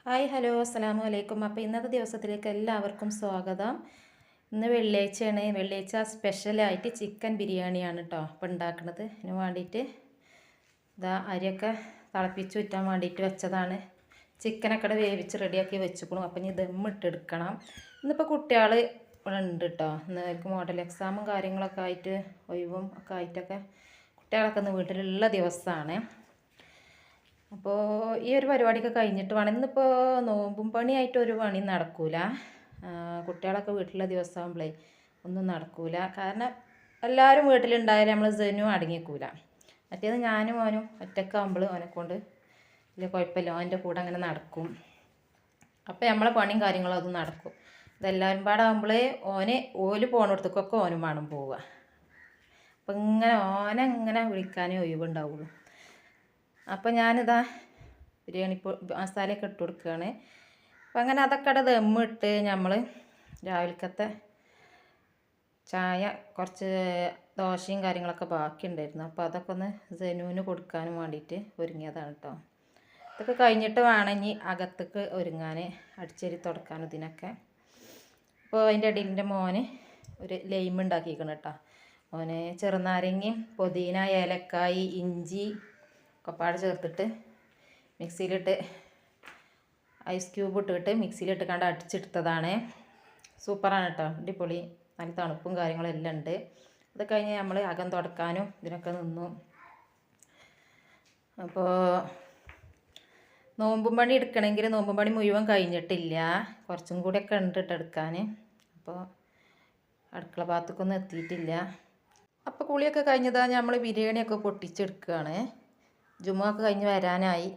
Hi hello അസ്സലാമു അലൈക്കും. അപ്പോൾ ഇന്നത്തെ ദിവസത്തിലേക്ക് എല്ലാവർക്കും സ്വാഗതം. ഇന്ന് വെള്ളിയാഴ്ചയാണ്. വെള്ളിയാഴ്ച സ്പെഷ്യലായിട്ട് ചിക്കൻ ബിരിയാണിയാണ് കേട്ടോ അപ്പോൾ ഉണ്ടാക്കുന്നത്. അതിന് വേണ്ടിയിട്ട് അരിയൊക്കെ തിളപ്പിച്ച് ഊറ്റാൻ വേണ്ടിയിട്ട് വെച്ചതാണ്. ചിക്കനൊക്കെ വേവിച്ച് റെഡിയാക്കി വെച്ചിക്കണം. അപ്പം ഇനി ദമ്മിട്ടെടുക്കണം. ഇന്നിപ്പോൾ കുട്ടികൾ ഉണ്ട് കേട്ടോ. ഇന്ന് മോഡൽ എക്സാമും കാര്യങ്ങളൊക്കെ ആയിട്ട് ഒഴിവും ഒക്കെ ആയിട്ടൊക്കെ കുട്ടികളൊക്കെ ഇന്ന് വീട്ടിലുള്ള ദിവസമാണ്. അപ്പോൾ ഈ ഒരു പരിപാടിയൊക്കെ കഴിഞ്ഞിട്ട് വേണം. ഇന്നിപ്പോൾ നോമ്പും പണിയായിട്ട് ഒരു പണി നടക്കൂല. കുട്ടികളൊക്കെ വീട്ടിലെ ദിവസമാകുമ്പോഴേ ഒന്നും നടക്കൂല. കാരണം എല്ലാവരും വീട്ടിലുണ്ടായാലും നമ്മൾ ജനും അടങ്ങിക്കൂല. മറ്റേത് ഞാനും ഓനും ഒറ്റക്കാകുമ്പോൾ ഓനെക്കൊണ്ട് വലിയ കുഴപ്പമില്ല, ഓൻ്റെ കൂടെ അങ്ങനെ നടക്കും. അപ്പോൾ നമ്മളെ പണിയും കാര്യങ്ങളും അതും നടക്കും. ഇതെല്ലാവരും പാടാകുമ്പോഴേ ഓല് പോകണടത്തേക്കൊക്കെ ഓനും വേണം പോവുക. അപ്പം ഇങ്ങനെ ഓനെ വിളിക്കാനേ ഒഴിവുണ്ടാവുള്ളൂ. അപ്പോൾ ഞാനിതാ ബിരിയാണി മസാലയൊക്കെ ഇട്ട് കൊടുക്കുകയാണ്. അപ്പം അങ്ങനെ അതൊക്കെ ദമ്മിട്ട് നമ്മൾ രാവിലത്തെ ചായ കുറച്ച് ദോശയും കാര്യങ്ങളൊക്കെ ബാക്കിയുണ്ടായിരുന്നു. അപ്പോൾ അതൊക്കെ ഒന്ന് ജനുവിന് കൊടുക്കാനും വേണ്ടിയിട്ട് ഒരുങ്ങിയതാണ് കേട്ടോ. ഇതൊക്കെ കഴിഞ്ഞിട്ട് വേണം ഇനി അകത്തേക്ക് ഒരുങ്ങാൻ, അടിച്ചേരി തുടക്കാനും ഇതിനൊക്കെ. അപ്പോൾ അതിൻ്റെ ഇടയിൽ എൻ്റെ മോന് ഒരു ലൈം ഉണ്ടാക്കിയിരിക്കണം കേട്ടോ. മോന് ചെറുനാരങ്ങയും പുതിന, ഏലക്കായ്, ഇഞ്ചി ഒക്കെപ്പാട് ചേർത്തിട്ട് മിക്സിയിലിട്ട് ഐസ് ക്യൂബ് ഇട്ടിട്ട് മിക്സിയിലിട്ട് കണ്ട് അടിച്ചെടുത്തതാണ്. സൂപ്പറാണ് കേട്ടോ, അടിപൊളി. നല്ല തണുപ്പും കാര്യങ്ങളും എല്ലാം ഉണ്ട്. അത് കഴിഞ്ഞ് നമ്മൾ അകം തുടക്കാനും ഇതിനൊക്കെ നിന്നു. അപ്പോൾ നോമ്പും പണി എടുക്കണമെങ്കിൽ നോമ്പും പണി മുഴുവൻ കഴിഞ്ഞിട്ടില്ല, കുറച്ചും കൂടിയൊക്കെ ഉണ്ട് എടുക്കാൻ. അപ്പോൾ അടുക്കള ഭാഗത്തേക്കൊന്നും എത്തിയിട്ടില്ല. അപ്പോൾ കുളിയൊക്കെ കഴിഞ്ഞതാണ്. നമ്മൾ ബിരിയാണിയൊക്കെ പൊട്ടിച്ചെടുക്കുകയാണ്. ജുമുഅ ഒക്കെ കഴിഞ്ഞ് വരാനായി.